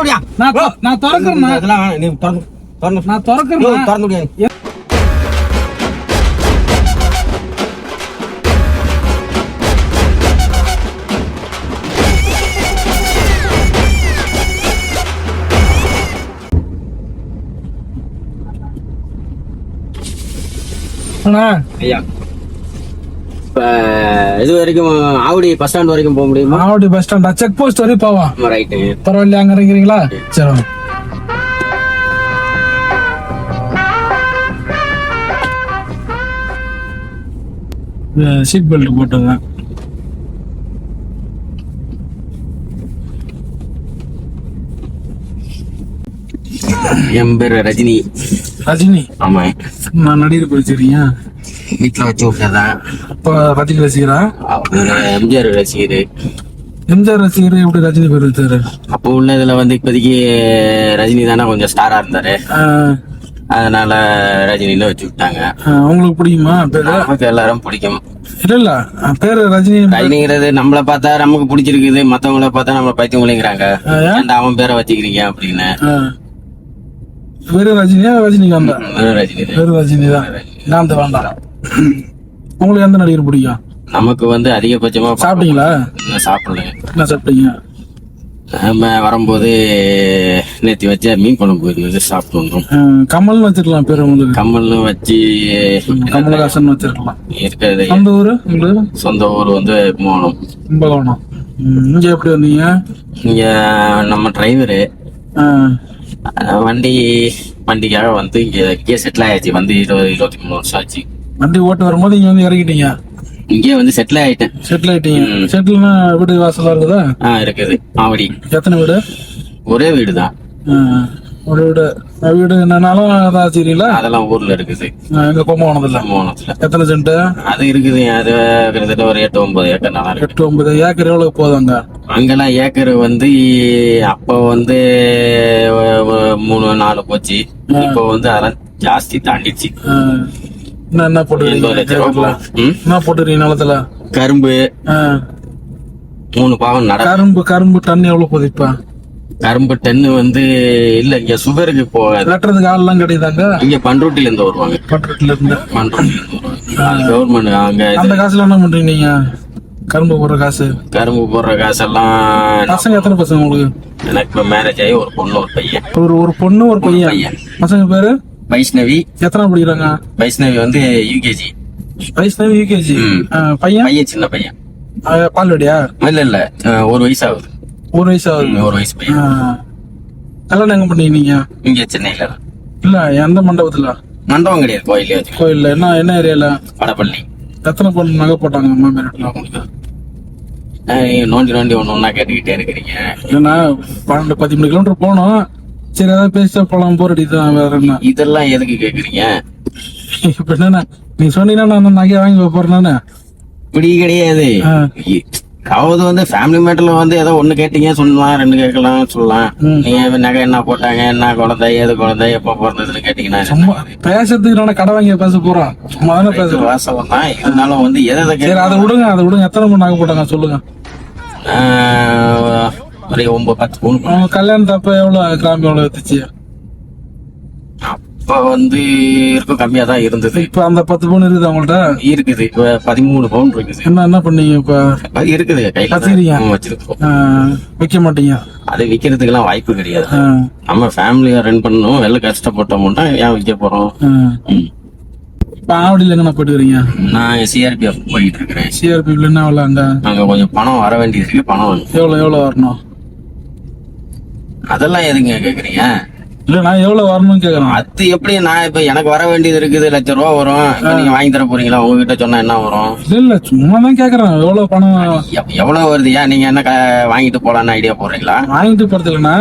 திறந்துடியா? நான் திறக்கிறேன். அதெல்லாம் நீ திறந்து நான் திறக்கிறேன். திறந்து முடியாது. ஐயா இப்ப இது வரைக்கும் ஆவடி பஸ் ஸ்டாண்ட் வரைக்கும் போக முடியுமா? Avadi bus stand check post வரைக்கும் போவான். ரைட்டு. பரவாயில்லையா, அங்க இறங்கிறீங்களா? சரி. சீட் பெல்ட் போட்டுங்க. என் பேரு ரஜினி. ரஜினி? ஆமா. நான் நடிகர் படிச்சிருக்கீங்க. வீட்டுல வச்சு விட்டதான். இப்ப ரஜினி ரசிகரா? எம்ஜிஆர் ரசிகர். எம்ஜிஆர் ரசிகர் எப்படி ரஜினி பேர் வச்சாரு? அப்போ உள்ள இதுல இப்போதைக்கு ரஜினி தானே கொஞ்சம் ஸ்டாரா இருந்தாரு. அதனால ரஜினில வச்சு விட்டாங்க. உங்களுக்கு பிடிக்குமா பேரு? நமக்கு எல்லாரும் பிடிக்கும். இல்ல பேரு ரஜினி. ரஜினிங்கிறது நம்மள பார்த்தா நமக்கு பிடிச்சிருக்குது, மத்தவங்கள பார்த்தா நம்ம பைத்தியங்கிறாங்க. அவன் பேரை வச்சுக்கிறீங்க அப்படின்னு. வெறும் ரஜினியா? ரஜினிகாந்தா? வெறும் ரஜினி. வெறும் ரஜினி தான். காந்த வேண்டாம். உங்களுக்கு எந்த நடிகர் பிடிக்கும்? நமக்கு அதிகபட்சமா சாப்பிட்டீங்களா? சாப்பிடல. என்ன சாப்பிட்டீங்க? நம்ம வரும்போது நேற்று வச்ச மீன் குழம்பு இருந்தது, சாப்பிட்டு வந்தோம். கமல்னு வச்சிருக்கலாம் பேரு உங்களுக்கு. கமல்னு வச்சு கமலஹாசன் வச்சிருக்கலாம். இருக்கிறது. சொந்த ஊரு உங்களுக்கு? சொந்த ஊர் கும்பகோணம். கும்பகோணம். இங்க எப்படி வந்தீங்க? இங்க நம்ம டிரைவரு வண்டிக்காக இங்கே செட்டில் ஆயாச்சு. 23 வருஷம் ஆச்சு. வண்டி ஓட்டு வரும்போது இங்க இறங்கிட்டீங்க? இங்கே செட்டில் ஆயிட்டேன். செட்டில் ஆயிட்டீங்க. செட்டில்னா வீடு வாசலா இருக்குதா? இருக்குது. ஆவடி. எத்தனை வீடு? ஒரே வீடு தான். ஒரு வீடு. வீடு என்னன்னாலும் வச்சுக்கிறீங்களா? அதெல்லாம் ஊர்ல இருக்குது. எங்க கும்பகோணத்துல? கும்பகோணத்துல. எத்தனை சென்ட்? அது இருக்குது. அது கிட்டத்தட்ட ஒரு 8-9 ஏக்கர். 8-9 ஏக்கர். எவ்வளவு போதாங்க? அங்கெல்லாம் ஏக்கர் அப்ப 3-4 போச்சு. இப்போ அதெல்லாம் ஜாஸ்தி தாண்டிச்சு. என்ன போட்டுருக்கீங்க? என்ன போட்டுருக்கீங்க நிலத்துல? கரும்பு 3 பாவம் கரும்பு டன் எவ்வளவு போகுது இப்ப? கரும்பு டன்னு இல்ல இங்க சுகருக்கு போகாது. வெட்டுறதுக்கு ஆள் எல்லாம் கிடையாதாங்க? இங்க பண்ருட்டில இருந்து வருவாங்க. பண்ருட்டில இருந்து கவர்மெண்ட். அங்க அந்த காசுல என்ன பண்றீங்க நீங்க? கரும்பு போடுற காசு? கரும்பு போடுற காசெல்லாம். பசங்க எத்தனை பசங்க உங்களுக்கு? எனக்கு இப்ப மேரேஜ் ஆகி ஒரு பொண்ணு ஒரு பையன். ஒரு பொண்ணு ஒரு பையன். பசங்க பேரு? வைஷ்ணவி. எத்தனை படிக்கிறாங்க? வைஷ்ணவி யூகேஜி. வைஷ்ணவி யூகேஜி. பையன் சின்ன பையன். பால்வடியா? இல்ல 1 வயசு ஆகுது. 1 வயசு ஆகுது. 1 வயசு பையன். கல்யாணம் எங்க பண்ணீங்க? இங்க சென்னையில. இல்ல எந்த மண்டபத்துல? மண்டபம் கிடையாது, கோயிலே வச்சு. கோயில்ல. என்ன ஏரியால? வடபள்ளி. எத்தனை பொண்ணு நகை போட்டாங்க அம்மா மேரட்ல உங்களுக்கு? நோண்டி ஒண்ணு ஒன்னா கேட்டுக்கிட்டே இருக்கிறீங்க. ஏன்னா 12-13 கிலோமீட்டர் போனோம். சரி ஏதாவது பேசிட்டா போலாம், போர் அடிதான். வேற என்ன இதெல்லாம் எதுக்கு கேக்குறீங்க? இப்ப என்ன நீ சொன்னீங்கன்னா நான் நகையை வாங்கி போறேன்னு? இப்படி கிடையாது. அதாவது ஃபேமிலி மேட்டர்ல ஏதோ ஒண்ணு கேட்டீங்க சொல்லலாம், 2 கேட்கலாம் சொல்லலாம். நீங்க நகை என்ன போட்டாங்க, என்ன குழந்தை, ஏது குழந்தை, எப்ப பிறந்ததுன்னு கேட்டீங்கன்னா பேசுறதுக்கு நான் கடை வாங்கி பேச போறேன். சும்மா தானே பேசுறேன். வாசம் தான். இருந்தாலும் எதை அதை விடுங்க. எத்தனை பொண்ணு நகை போட்டாங்க சொல்லுங்க. ஒரு 9-10 பொண்ணு. கல்யாணத்தப்ப எவ்வளவு கிராம் எவ்வளவு வித்துச்சு? அப்ப இருக்கும் கம்மியா தான் இருந்தது. இப்ப அந்த 10 பவுன் இருக்குது அவங்கள்ட்ட? இருக்குது. இப்ப 13 பவுன் இருக்குது. என்ன பண்ணீங்க இப்ப? இருக்குது கையில வச்சிருக்கோம். விக்க மாட்டீங்க? அது விக்கிறதுக்கு எல்லாம் வாய்ப்பு கிடையாது. நம்ம ஃபேமிலியா ரன் பண்ணணும். வெளில கஷ்டப்பட்டோம்னா ஏன் விற்க போறோம்? இப்ப ஆவடியில எங்க போயிட்டு வரீங்க? நான் சிஆர்பிஎஃப் போயிட்டு இருக்கிறேன். சிஆர்பிஎஃப்ல என்ன வேலை அங்க? அங்க கொஞ்சம் பணம் வர வேண்டியது இருக்கு. பணம் எவ்வளவு வரணும்? அதெல்லாம் எதுங்க கேக்குறீங்க? இல்ல நான் எவ்வளவு வரணும்னு கேக்குறேன். அது எப்படி? நான் இப்ப எனக்கு வர வேண்டியது இருக்குது. ₹1,00,000 வரும். நீங்க வாங்கி தர போறீங்களா? உங்ககிட்ட சொன்னா என்ன வரும்? இல்ல சும்மா தான் கேக்குறேன். எவ்வளவு பணம்? எவ்வளவு வருது? ஏன் நீங்க என்ன வாங்கிட்டு போலான்னு ஐடியா போடுறீங்களா? வாங்கிட்டு போறதுலன்னா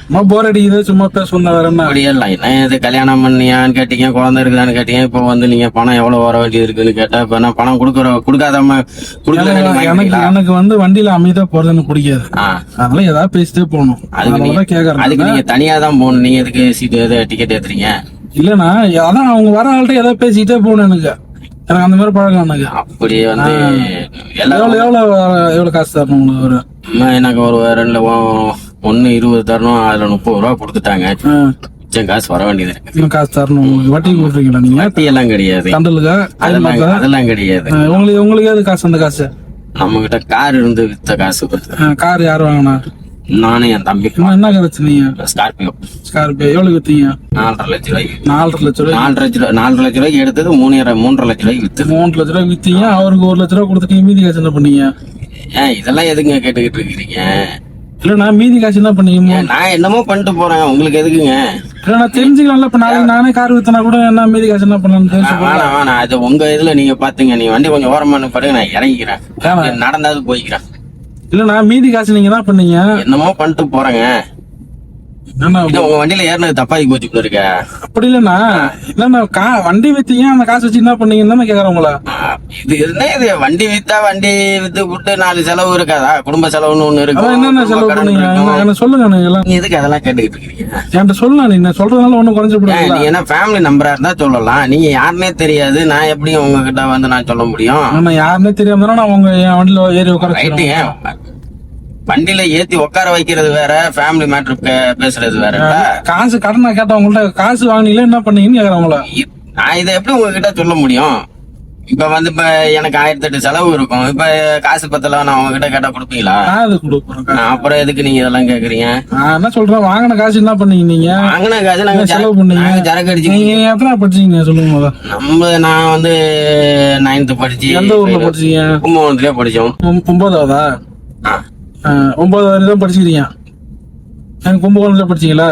சும்மா போர் அடிக்குது, சும்மா பேச வேற என்ன? அப்படியெல்லாம் என்ன இது கல்யாணம் பண்ணியான்னு கேட்டீங்க, குழந்தை இருக்குதான்னு கேட்டீங்க. இப்போ நீங்க பணம் எவ்வளவு வர வேண்டியது இருக்குன்னு கேட்டா இப்ப நான் பணம் கொடுக்காதாம எனக்கு வண்டியில அமைதியா போறதுன்னு பிடிக்காது. அதனால ஏதாவது பேசிட்டே போகணும். அதுதான் கேக்குறேன். அதுக்கு நீங்க தனியா தான் போகணும். நீங்க எதுக்கு சீட்டு டிக்கெட் ஏத்துறீங்க? இல்லண்ணா அதான் அவங்க வர ஆள்கிட்ட ஏதாவது பேசிக்கிட்டே போகணும். எனக்கு அந்த மாதிரி பழக்கம். எனக்கு அப்படி எவ்வளவு காசு தரணும் உங்களுக்கு? எனக்கு ஒரு ஒண்ணு 20 தரணும், அதுல 30 ரூபா கொடுத்துட்டாங்க. ஆ. மிச்சம் காசு வர வேண்டியது இருக்கு. இன்னும் காசு தரணும் உங்களுக்கு. வட்டிக்கு கொடுத்துருக்கீங்களா நீங்க? வட்டி எல்லாம் கிடையாது, தண்டலுக்கா? அதெல்லாம் கிடையாது. உங்களுக்கு ஏது காசு? அந்த காசு நம்ம கிட்ட கார் இருந்து வித்த காசு. கார் யார் வாங்கினா? நானும் என் தம்பி. என்ன கார் வச்சுனீங்க? ஸ்கார்பியோ. ஸ்கார்பியோ எவ்வளவு வித்தீங்க? 4.5 லட்ச ரூபாய்க்கு. 4.5 லட்ச ரூபாய். 4.5 லட்ச ரூபாய்க்கு எடுத்தது 3.5 லட்ச ரூபாய்க்கு வித்து. 3 லட்ச ரூபாய் வித்தீங்க. அவருக்கு 1 லட்ச ரூபாய் கொடுத்துட்டீங்க. மீதி காசு என்ன பண்ணீங்க? இதெல்லாம் எதுங்க கேட்டுக்கிட்டு இருக்கிறீங்க? இல்ல மீதி காசு என்ன பண்ணீங்க? நான் என்னமோ பண்ணிட்டு போறேன், உங்களுக்கு எதுக்குங்க? இல்ல நான் தெரிஞ்சுக்கலாம்ல. இப்ப நாளைக்கு நானே கார் வித்தனா கூட என்ன மீதி காசு என்ன பண்ணலாம்னு வேணாம். அது உங்க இதுல நீங்க பாத்துங்க. நீ வண்டி கொஞ்சம் ஓரமா நிப்பாட்டுங்க, நான் இறங்கிக்கிறேன். நடந்தாது போய்க்கிறேன். இல்ல மீதி காசு நீங்க என்ன பண்ணீங்க? என்னமோ பண்ணிட்டு போறேங்க. உங்க வண்டியில ஏறினது தப்பாதி போச்சு இருக்க. அப்படி இல்லண்ணா, இல்லண்ணா வண்டி வித்தீங்க, அந்த காசு வச்சு என்ன பண்ணீங்கன்னு கேக்குறேன் உங்கள. இது என்ன இது? வண்டி வித்தா வண்டி வித்து விட்டு 4 செலவு இருக்காதா? குடும்ப செலவுன்னு ஒண்ணு இருக்கு. என்னென்ன செலவு பண்ணீங்க சொல்லுங்க. நீங்க எதுக்கு அதெல்லாம் கேட்டுக்கிட்டு இருக்கீங்க? என்கிட்ட சொல்லலாம். நீங்க சொல்றதுனால ஒண்ணும் குறைஞ்சு போடுங்க. நீ என்ன ஃபேமிலி நம்பரா இருந்தா சொல்லலாம். நீங்க யாருன்னே தெரியாது, நான் எப்படி உங்ககிட்ட வந்து நான் சொல்ல முடியும்? நான் யாருன்னே தெரியாம நான் உங்க வண்டியில ஏறி உட்கார. வண்டியில ஏத்தி உட்கார வைக்கிறது வேற, ஃபேமிலி மேட்டர் பேசுறது வேற. காசு கடனா கேட்ட உங்கள்ட்ட காசு வாங்கினீங்களா என்ன பண்ணீங்கன்னு கேக்குறவங்கள. நான் இதை எப்படி உங்ககிட்ட சொல்ல முடியும்? இப்ப எனக்கு 1008 செலவு இருக்கும். இப்ப காசு பத்தல, நான் உங்ககிட்ட கேட்டா கொடுப்பீங்களா? அப்புறம் எதுக்கு நீங்க இதெல்லாம் கேக்குறீங்க? நான் என்ன சொல்றேன், வாங்கின காசு என்ன பண்ணீங்க? நீங்க வாங்கின காசு நாங்க செலவு பண்ணீங்க, சரக்கு அடிச்சு. நீங்க எத்தனை படிச்சீங்க சொல்லுங்க? நான் 9th படிச்சு. எந்த ஊர்ல படிச்சீங்க? கும்பகோணத்திலே படிச்சோம். 9வதா? 9வது வரை தான் படிச்சுக்கிறீங்க. கும்பகோணத்துல படிச்சீங்களா?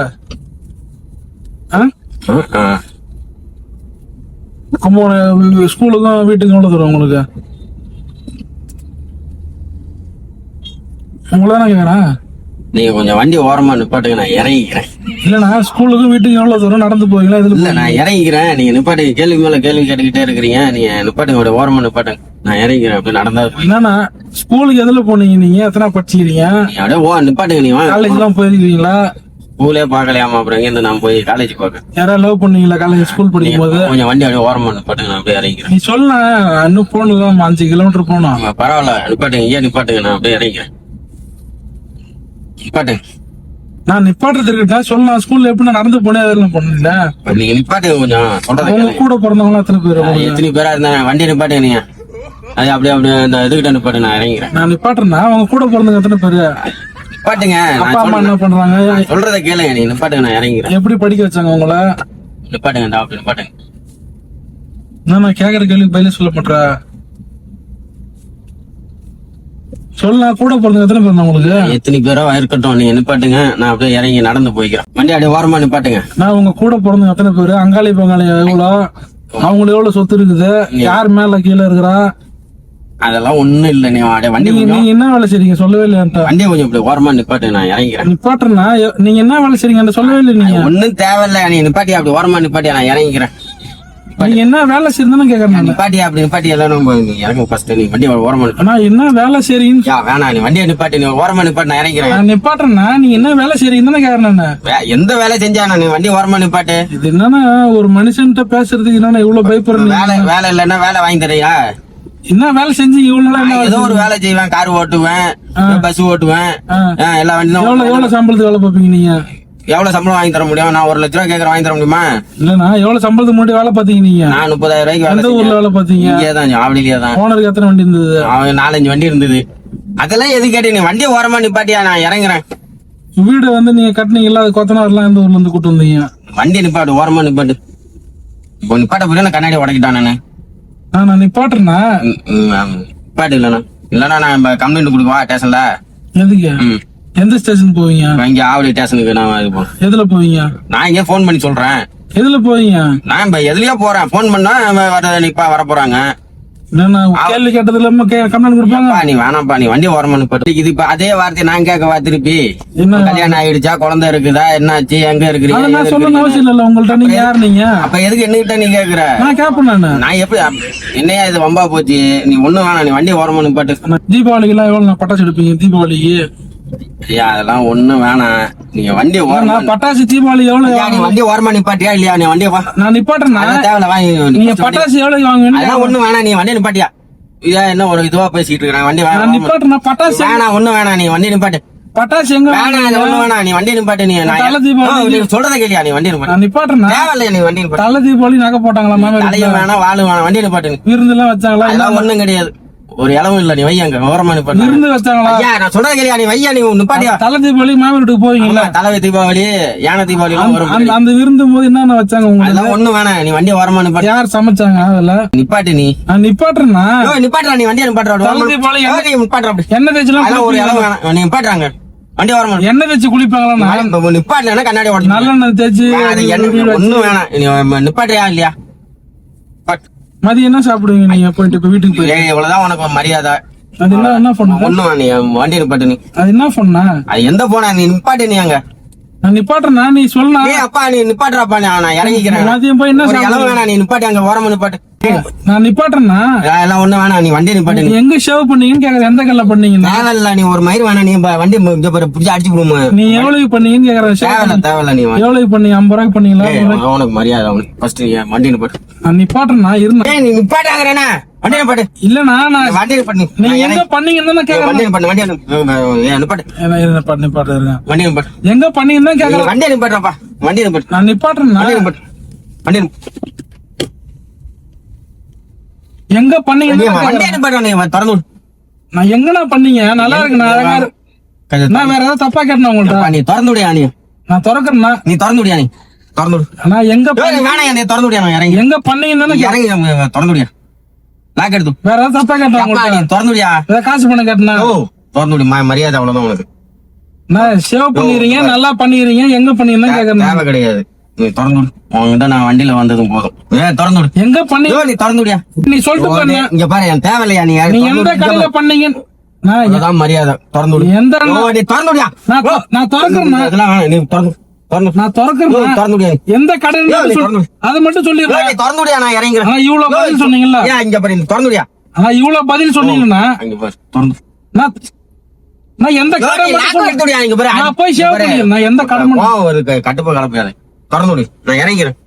கும்பகோணம் ஸ்கூலுக்கும் வீட்டுக்கும் எவ்வளவு தரும் உங்களுக்கு? உங்களதான் கேக்குறேன். நீங்க கொஞ்சம் வண்டி ஓரமா நிப்பாட்டுங்க, நான் இறங்கிக்கிறேன். இல்லண்ணா, ஸ்கூலுக்கும் வீட்டுக்கு எவ்வளவு தூரம் நடந்து போவீங்களா? இல்ல, நான் இறங்கிக்கிறேன். நீங்க நிப்பாட்டுங்க. கேள்வி மேல கேள்வி கேட்டுக்கிட்டே இருக்கிறீங்க. நீங்க நிப்பாட்டுங்க, ஓரமா நிப்பாட்டுங்க, நான் இறங்கிக்கிறேன். அப்படி நடந்தா என்னன்னா, ஸ்கூலுக்கு எதுல போனீங்க? நீங்க எத்தனை படிச்சுக்கிறீங்க? அப்படியே நிப்பாட்டுங்க. நீங்க காலேஜ் எல்லாம் போயிருக்கீங்களா? ஸ்கூலே பாக்கலையாமா, அப்புறம் எங்க இருந்து நான் போய் காலேஜ் பாக்க? யாராவது லவ் பண்ணீங்களா காலேஜ் ஸ்கூல் படிக்கும் போது? கொஞ்சம் வண்டி அப்படியே ஓரமா நிப்பாட்டுங்க, நான் அப்படியே இறங்கிக்கிறேன். நீ சொல்ல, இன்னும் போகணும் 5 கிலோமீட்டர் போகணும். பரவாயில்ல, நிப்பாட்டுங்க. ஏன் நிப்பாட்டுங்க, நான் அப்படியே இறங்கிக்கிறேன். நிப்பாட்டுங்க. நான் நிப்பாட்டுறதுக்கு சொல்லலாம். ஸ்கூல்ல எப்படி நடந்து போனேன், அதெல்லாம் பண்ணல. நீங்க நிப்பாட்டுங்க கொஞ்சம். சொல்றது கூட பிறந்தவங்க எத்தனை பேர்? எத்தனை பேரா இருந்தா வண்டி நிப்பாட்டுங்க. நீங்க அது அப்படியே இந்த இதுகிட்ட நிப்பாட்டு, நான் இறங்கிக்கிறேன். நான் நிப்பாட்டுறேன்னா அவங்க கூட பிறந்தவங்க எத்தனை பேரு? நிப்பாட்டுங்க. அப்பா அம்மா என்ன பண்றாங்க? சொல்றத கேளுங்க. நீங்க நிப்பாட்டுங்க, நான் இறங்கிக்கிறேன். எப்படி படிக்க வச்சாங்க உங்கள? நிப்பாட்டுங்க, அப்படி நிப்பாட்டுங்க. நான் கேக்குற கேள்விக்கு பதிலே சொல்ல மாட்டேற. சொல்லலாம். கூட பிறந்தவங்க எத்தனை பேர் உங்களுக்கு? எத்தனை பேரோ இருக்கட்டும், நீங்க நிப்பாட்டுங்க, நான் அப்படியே இறங்கி நடந்து போய்க்கிறேன். வண்டி அப்படியே ஓரமா நிப்பாட்டுங்க. நான் உங்க கூட பிறந்தவங்க எத்தனை பேரு? அங்காளி பங்காளி எவ்வளவு? அவங்களுக்கு எவ்வளவு சொத்து இருக்குது? யார் மேல கீழே இருக்கிறா? அதெல்லாம் ஒண்ணும் இல்ல. நீ வண்டி நீங்க என்ன வேலை செய்றீங்க சொல்லவே இல்லையா? வண்டியை கொஞ்சம் இப்படி ஓரமா நிப்பாட்டு, நான் இறங்கிக்கிறேன். நிப்பாட்டுறேன்னா நீங்க என்ன வேலை செய்றீங்க சொல்லவே இல்லை. நீங்க ஒன்னும் தேவையில்ல. நீ நிப்பாட்டி அப்படி ஓரமா நிப்பாட்டியா, நான் இறங்கிக்கிறேன். நீங்க என்ன வேலை செய்யறதுன்னு கேக்குறேன். நிப்பாட்டியா அப்படி நிப்பாட்டி எல்லாம் இறங்க. ஃபர்ஸ்ட் நீ வண்டி ஓரமா நான் என்ன வேலை செய்றீங்க? வேணாம், நீ வண்டியை நிப்பாட்டி, நீ ஓரமா நிப்பாட்டு, நான் இறங்கிக்கிறேன். நான் நிப்பாட்டுறேன்னா நீங்க என்ன வேலை செய்றீங்கன்னு கேக்குறேன். எந்த வேலை செஞ்சா நீ வண்டி ஓரமா நிப்பாட்டு. இது என்னன்னா, ஒரு மனுஷன்ட்ட பேசுறதுக்கு என்னன்னா இவ்வளவு பயப்படுறீங்க? வேலை இல்லன்னா வேலை வாங்கி தரையா? என்ன வேலை செஞ்சு இவ்வளவு? ஏதோ ஒரு வேலை செய்வேன். கார் ஓட்டுவேன், பஸ் ஓட்டுவேன், எல்லா வண்டியும். எவ்வளவு சம்பளத்துக்கு வேலை பார்ப்பீங்க நீங்க? எவ்வளவு சம்பளம் வாங்கி தர முடியும்? நான் 1 லட்ச ரூபாய் கேக்குறேன், வாங்கி தர முடியுமா? இல்லண்ணா, எவ்வளவு சம்பளத்துக்கு முன்னாடி வேலை பாத்தீங்க நீங்க? நான் 30,000 ரூபாய்க்கு எந்த ஊர்ல வேலை பாத்தீங்க? இங்கேதான், ஆவடியிலே தான். ஓனருக்கு எத்தனை வண்டி இருந்தது? 4-5 வண்டி இருந்தது. அதெல்லாம் எது கேட்டு நீ வண்டியை ஓரமா நிப்பாட்டியா, நான் இறங்குறேன். வீடு நீங்க கட்டினீங்கல்ல, அது கொத்தனார்லாம் எந்த ஊர்ல இருந்து கூட்டு வந்தீங்க? வண்டி நிப்பாட்டு, ஓரமா நிப்பாட்டு. இப்போ நிப்பாட்ட போய் கண்ணாடி உடைக்கிட்டான் நானு. நான் நிப்பாட்டுறேன்னா நிப்பாட்டு. இல்லன்னா நான் கம்ப்ளைண்ட் கொடுக்கவா ஸ்டேஷன்ல? எதுக்கு? எந்த ஸ்டேஷன் போவீங்க? இங்க ஆவடி ஸ்டேஷனுக்கு. நான் எதுல போவீங்க? நான் இங்க போன் பண்ணி சொல்றேன். எதுல போவீங்க? நான் எதுலயோ போறேன். போன் பண்ணா வர போறாங்க. கேள்வி கேட்டது இல்லாம கம்ப்ளைண்ட் கொடுப்பாங்க. நீ வேணாம்ப்பா, நீ வண்டி ஓரமா நிப்பாட்டு. இது இப்ப அதே வார்த்தை நான் கேட்கவா திருப்பி? கல்யாணம் ஆயிடுச்சா, குழந்தை இருக்குதா, என்னாச்சு, எங்க இருக்கிறீங்க? நான் சொல்லணும் அவசியம் இல்ல உங்கள்ட்ட. நீங்க யார்? நீங்க அப்ப எதுக்கு என்னகிட்ட நீ கேக்குற? நான் கேப்பேன். நான் எப்படி என்னையா இது வம்பா போச்சு? நீ ஒண்ணும் வேணாம், நீ வண்டி ஓரமா நிப்பாட்டு. தீபாவளிக்கு எல்லாம் எவ்வளவு பட்டாசு எடுப்பீங்க? தீபாவளிக்கு ஐயா அதெல்லாம் ஒண்ணும் வேணாம். நீங்க வண்டி ஓரமா பட்டாசு தீபாவளி எவ்வளவு? நீ வண்டி ஓரமா நிப்பாட்டியா இல்லையா? நீ வண்டியை நான் நிப்பாட்டுறேன். தேவையில்ல, வாங்கி. நீங்க பட்டாசு எவ்வளவு வாங்குவீங்க? அதெல்லாம் ஒண்ணும் வேணாம், நீ வண்டி நிப்பாட்டியா? இதா என்ன ஒரு இதுவா பேசிட்டு இருக்க? வண்டி நிப்பாட்டுறேன். பட்டாசு வேணாம், ஒண்ணும் வேணாம், நீ வண்டி நிப்பாட்டு. பட்டாசு எங்க வேணாம் அது ஒண்ணு வேணாம் நீ வண்டி நிப்பாட்டு நீ தலை தீபாவளி நீ சொல்றத கேளியா நீ வண்டி நிப்பாட்டு நான் நிப்பாட்டுறேன் தேவையில்லையா நீ வண்டி நிப்பாட்டு தலை தீபாவளி நகை போட்டாங்களா மாமா தலையும் வேணாம் வாழு வேணாம் வண்டி நிப்பாட்டு நீ விருந்து எல்லாம் வச்சாங்களா அதெல்லாம் ஒண்ணும் கிடையாது ஒரு இளவும் இல்ல நீ வையங்க ஓரமா நிப்பாட்டு விருந்து வச்சாங்களா ஐயா நான் சொல்றத கேளியா நீ வையா நீ நிப்பாட்டியா தலை தீபாவளி மாமி வீட்டுக்கு போவீங்களா தலைவை தீபாவளி யானை தீபாவளி எல்லாம் வரும் அந்த விருந்து போது என்னென்ன வச்சாங்க உங்களுக்கு அதெல்லாம் ஒண்ணும் வேணாம் நீ வண்டி ஓரமா நிப்பாட்டு யார் சமைச்சாங்க அதுல நிப்பாட்டு நீ நான் நிப்பாட்டுறேன்னா நிப்பாட்டுறா நீ வண்டியை நிப்பாட்டுறா தலை தீபாவளி நீ நிப்பாட்டுறா அப்படி எண்ணெய் தேய்ச்சலாம் அதெல்லாம் ஒரு இளவு வேணாம் நீ நிப்பாட்டுறாங்க வண்டி ஓரமா எண்ணெய் தேய்ச்சி குளிப்பாங்களா நிப்பாட்டுல கண்ணாடி உடச்சு நல்லெண்ணெய் தேய்ச்சி அது என்ன ஒண்ணும் வேணாம் நீ நிப்பாட்டுறியா இல்லையா மதியம் என்ன சாப்பிடுவீங்க நீங்க போயிட்டு இப்ப வீட்டுக்கு போய் இவ்வளவுதான் உனக்கு மரியாதை அது என்ன பண்ணுங்க ஒண்ணும் நீ வண்டி நிப்பாட்டு நீ அது என்ன பண்ணா அது எந்த போனா நீ நிப்பாட்டு நீ அங்க நான் நிப்பாட்டுறேன்னா நீ சொல்லலாம் ஏய் அப்பா நீ நிப்பாட்டுறாப்பா நான் இறங்கிக்கிறேன் மதியம் போய் என்ன ஒரு இளவு சாப்பிடுவீங்க வேணாம் நீ நிப்பாட்டு அங்க ஓரமா நிப்பாட்டு நான் நிப்பாட்டுறேன்னா அதெல்லாம் ஒண்ணும் வேணாம் நீ வண்டி நிப்பாட்டு நீ எங்க ஷேவ் பண்ணீங்கன்னு கேக்குறேன் எந்த கல்ல பண்ணீங்கன்னு தேவையில்ல நீ ஒரு மயிர் வேணாம் நீ வண்டி இங்க பாரு புடிச்சு அடிச்சு விடுமா நீ எவ்வளவு பண்ணீங்கன்னு கேக்குறேன் தேவையில்ல தேவையில்ல நீ எவ்வளவு பண்ணீங்க 50 ரூபாய்க்கு பண்ணீங்களா உனக்கு மரியாதை அவனுக்கு ஃபர்ஸ்ட் வண்டி நிப்பாட்டு நான் நிப்பாட்டுறேன்னா இருந்தேன் ஏய் நீ நிப்பாட்டாங்கறேனா வண்டி நிப்பாட்டு இல்லண்ணா நான் வண்டி நிப்பாட்டு நீங்க எங்க பண்ணீங்கன்னு தான் கேக்குறேன் வண்டி நிப்பாட்டு வண்டி நிப்பாட்டு நிப்பாட்டுறேன் வண்டி நிப்பாட்டு எங்க பண்ணீங்கன்னு தான் கேக்குறேன் வண்டி நிப்பாட்டுறப்பா வண்டி நிப்பாட்டு நான் நிப்பாட்டுறேன்னா வண்டி நிப்பாட்டு வண்டி நிப்பாட்டு எங்க பண்ணீங்கன்னு தான் வண்டி கேக்குறேன். நிப்பாட்டு நீ திறந்து விடு. நான் எங்கண்ணா பண்ணீங்க நல்லா இருக்கு நான் அழகா இருக்கு. நான் வேற ஏதாவது தப்பா கேட்டேன் உங்கள்ட்ட நீ திறந்து விடியா நீ நான் திறக்கிறேன்னா நீ திறந்து விடியா நீ திறந்து விடு நான் எங்க ஏய், நீ வேணாம் நீ திறந்து விடியா நான் இறங்கி எங்க பண்ணீங்கன்னு தானே கேக்குறேன். இறங்கி திறந்து விடியா லாக் எடுத்து வேற ஏதாவது தப்பா கேட்டேன் அப்பா, உங்கள்ட்ட நீ திறந்து விடியா ஏதாவது காசு பணம் கேட்டேனா ஓ திறந்து விடு மரியாதை அவ்வளவுதான் உனக்கு நான் சேவ் பண்ணிடுறீங்க நல்லா பண்ணிடுறீங்க எங்க பண்ணீங்கன்னு கேக்குறேன் தேவை கிடையாது நீ திறந்து விடு உன்கிட்ட நான் வண்டியில வந்ததும் போதும் திறந்து விடு எங்க பண்ணீங்க ஐயோ, நீ திறந்து விடியா நீ சொல்லிட்டு போறீங்க இங்க பாரு என் தேவையில்லையா நீ நீ எந்த கடையில பண்ணீங்க நான் அதான் மரியாதை திறந்து விடு எந்த ஓ, நீ திறந்து விடியா நான் திறக்கிறேன் அதெல்லாம் வேணாம், நீ திறந்து திறந்து நான் திறக்கிறேன் திறந்து விடியா எந்த கடையில ஏய், நீ திறந்து. அதை மட்டும் நீ சொல்லிடுறேன் திறந்து விடியா நான் இறங்கிறேன் ஆனா இவ்வளவு பதில் சொன்னீங்கல்ல ஏன் இங்க பாரு நீ திறந்து விடியா ஆனா இவ்வளவு பதில் சொன்னீங்கன்னா அங்க பாரு திறந்து நான் நான் எந்த கடை நீ மட்டும் லாக் சொல்றேன். எடுத்து விடியா, இங்க பாரு. நான் போய் சேவ் பண்ணிடுறேன் நான் எந்த கடை மட்டும் கோவம் வருது, கட்டுப்பா கலப்பியாதே திறந்து விடு நான் இறங்கிறேன்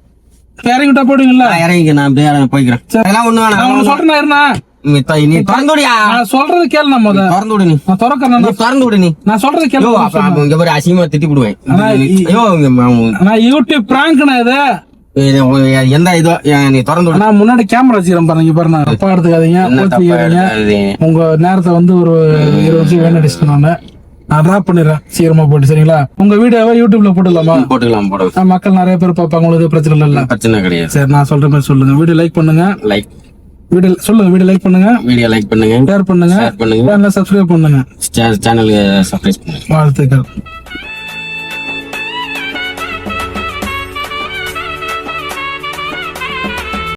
இறங்கிட்டா போடுவீங்களா நான் இறங்கிக்கிறேன் நான் அப்படியே போய்க்கிறேன் அதெல்லாம் ஒண்ணு நான் உனக்கு வேணாம் சொல்றேன் இருண்ணா நீ திறந்து விடியா நான் சொல்றது கேளு நம்ம முத திறந்து விடு நீ நான் திறக்கிறேன் நீ திறந்து விடு நீ நான் சொல்றது ஐயோ கேளு அப்ப இங்க பாரு அசிங்கமா திட்டி விடுவேன் ஆனா ஐயோ நான் யூடியூப் பிராங்க்னா இது எந்த இதோ நீ திறந்து விடு நான் முன்னாடி கேமரா வச்சுக்கிறேன் பாருங்க இங்க பாருங்க தப்பா எடுத்துக்காதீங்க என்ன தப்பா கோச்சிக்காதீங்க எடுக்காதீங்க. உங்க நேரத்தை வந்து ஒரு 20 நிமிஷம் வேணடிச்சு நான் டிராப் பண்ணிடுறேன் சீக்கிரமா போயிட்டு சரிங்களா உங்க வீடியோவை யூடியூப்ல போட்டுடலாமா போட்டுக்கலாம் போடுவோம் நான் மக்கள் நிறைய பேர் பார்ப்பாங்க உங்களுக்கு பிரச்சனை இல்ல பிரச்சனை கிடையாது சரி நான் சொல்ற மாதிரி சொல்லுங்க வீடியோ லைக் பண்ணுங்க லைக் வீடியோ சொல்லுங்க வீடியோ லைக் பண்ணுங்க வீடியோ லைக் பண்ணுங்க ஷேர் பண்ணுங்க ஷேர் பண்ணுங்க சப்ஸ்கிரைப் பண்ணுங்க சேனலுக்கு சப்ஸ்கிரைப் பண்ணுங்க வாழ்த்துக்கள்